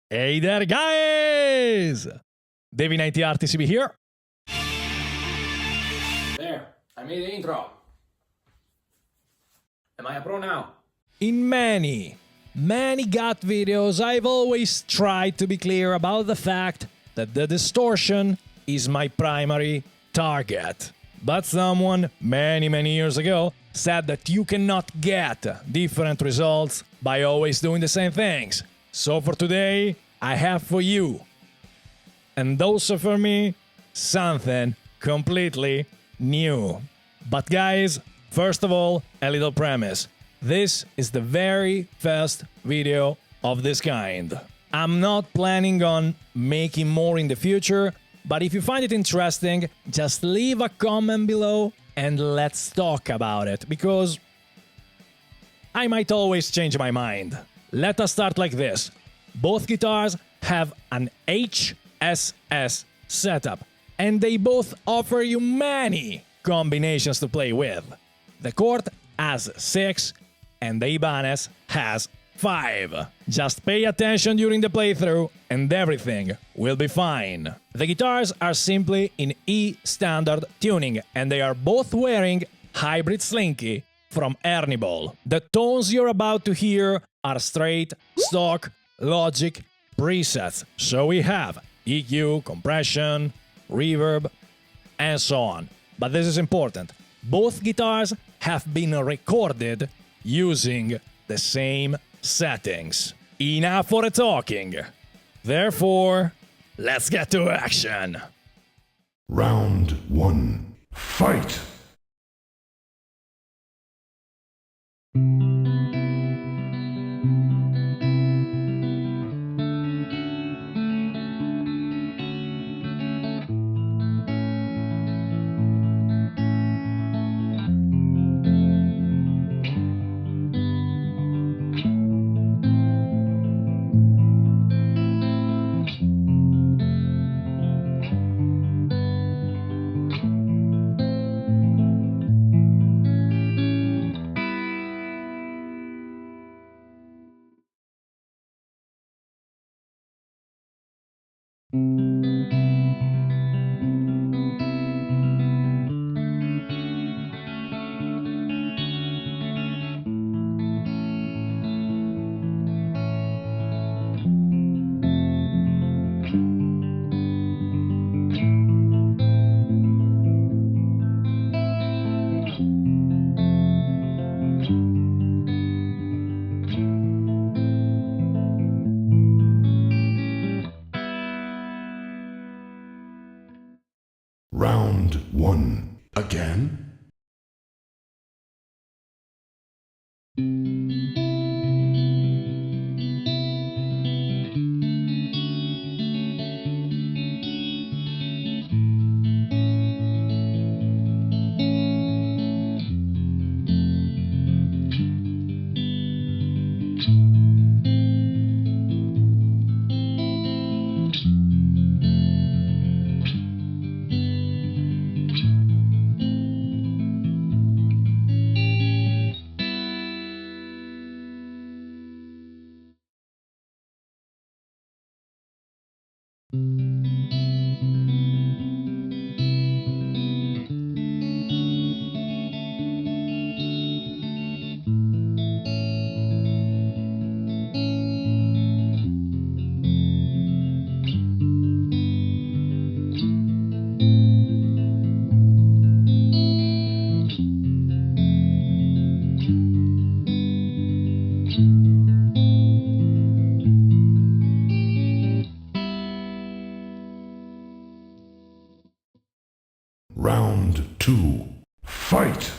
Hey there, guys! Davi 90RTCB here. There, I made the intro. Am I a pro now? In many GAT videos, I've always tried to be clear about the fact that the distortion is my primary target. But someone, many years ago, said that you cannot get different results by always doing the same things. So for today, I have for you, and also for me, something completely new. But guys, first of all, a little premise. This is the very first video of this kind. I'm not planning on making more in the future, but if you find it interesting, just leave a comment below and let's talk about it, because I might always change my mind. Let us start like this. Both guitars have an HSS setup, and they both offer you many combinations to play with. The Cort has 6, and the Ibanez has 5. Just pay attention during the playthrough, and everything will be fine. The guitars are simply in E standard tuning, and they are both wearing hybrid slinky from Ernie Ball. The tones you're about to hear are straight, stock, Logic presets. So we have EQ, compression, reverb, and so on. But this is important. Both guitars have been recorded using the same settings. Enough for the talking. Therefore, let's get to action. Round 1. Fight! Round 1. Again? Round 2. Fight!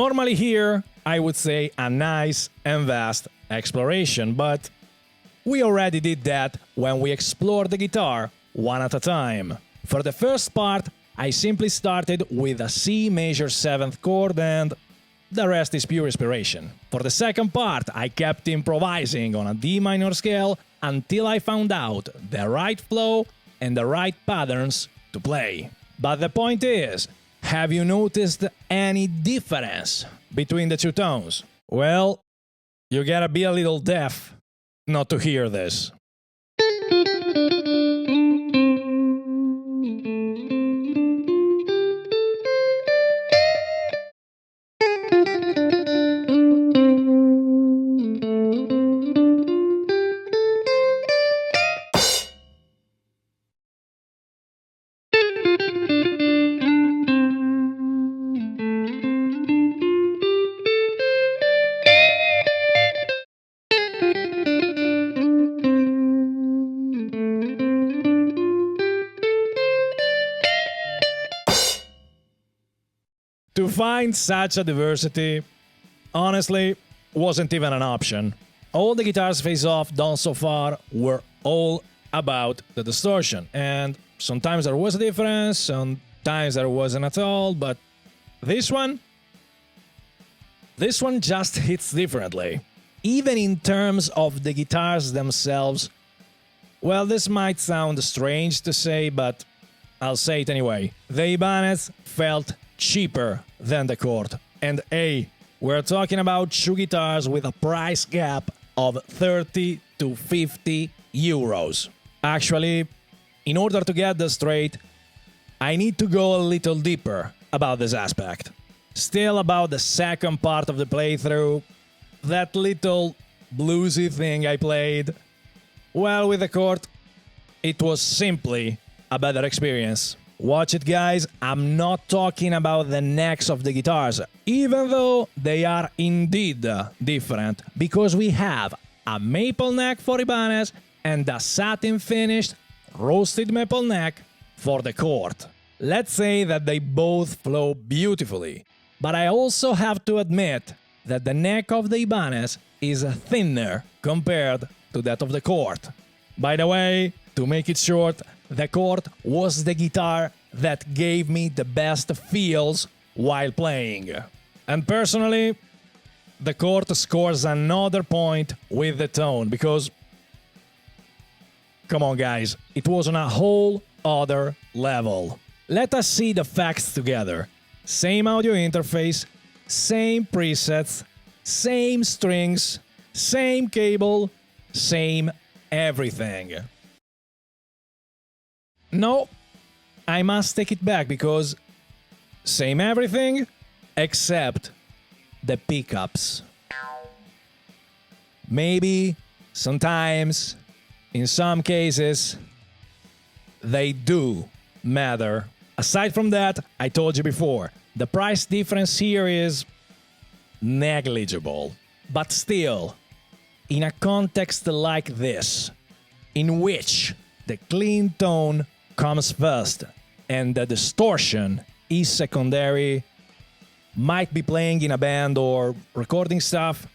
Normally here, I would say a nice and vast exploration, but we already did that when we explored the guitar one at a time. For the first part, I simply started with a C major 7th chord and the rest is pure inspiration. For the second part, I kept improvising on a D minor scale until I found out the right flow and the right patterns to play. But the point is, have you noticed any difference between the two tones? Well, you gotta be a little deaf not to hear this. To find such a diversity, honestly, wasn't even an option. All the guitars face-off done so far were all about the distortion, and sometimes there was a difference, sometimes there wasn't at all, but this one just hits differently. Even in terms of the guitars themselves, well, this might sound strange to say, but I'll say it anyway. The Ibanez felt cheaper than the Cort. And hey, we're talking about two guitars with a price gap of 30 to 50 euros. Actually, in order to get this straight, I need to go a little deeper about this aspect. Still about the second part of the playthrough, that little bluesy thing I played. Well, with the Cort, it was simply a better experience. Watch it, guys, I'm not talking about the necks of the guitars, even though they are indeed different, because we have a maple neck for Ibanez and a satin finished roasted maple neck for the Cort. Let's say that they both flow beautifully, but I also have to admit that the neck of the Ibanez is thinner compared to that of the Cort. By the way, to make it short, the Cort was the guitar that gave me the best feels while playing. And personally, the Cort scores another point with the tone, because, come on guys, it was on a whole other level. Let us see the facts together. Same audio interface, same presets, same strings, same cable, same everything. No, I must take it back, because same everything except the pickups. Maybe, sometimes, in some cases, they do matter. Aside from that, I told you before, the price difference here is negligible. But still, in a context like this, in which the clean tone comes first and the distortion is secondary, might be playing in a band or recording stuff,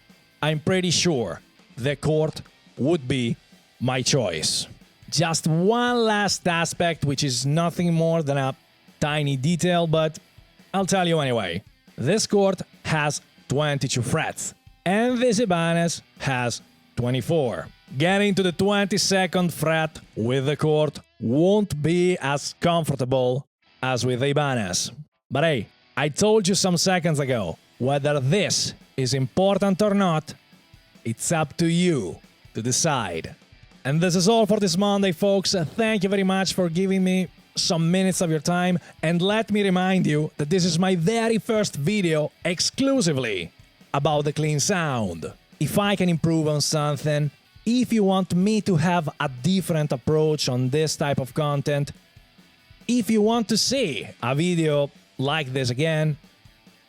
I'm pretty sure the Cort would be my choice. Just one last aspect, which is nothing more than a tiny detail, but I'll tell you anyway. This Cort has 22 frets, and this Ibanez has 24. Getting to the 22nd fret with the Cort won't be as comfortable as with the Ibanez. But hey, I told you some seconds ago, whether this is important or not, it's up to you to decide. And this is all for this Monday, folks. Thank you very much for giving me some minutes of your time, and let me remind you that this is my very first video exclusively about the clean sound. If I can improve on something, if you want me to have a different approach on this type of content, if you want to see a video like this again,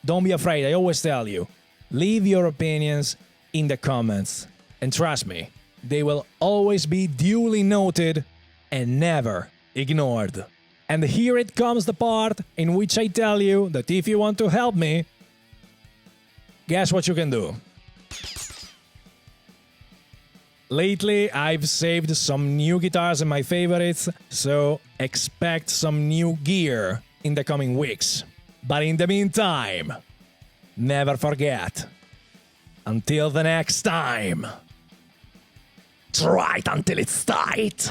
don't be afraid, I always tell you, leave your opinions in the comments, and trust me, they will always be duly noted and never ignored. And here it comes the part in which I tell you that if you want to help me, guess what you can do? Lately, I've saved some new guitars and my favorites, so expect some new gear in the coming weeks. But in the meantime, never forget, until the next time, try it until it's tight.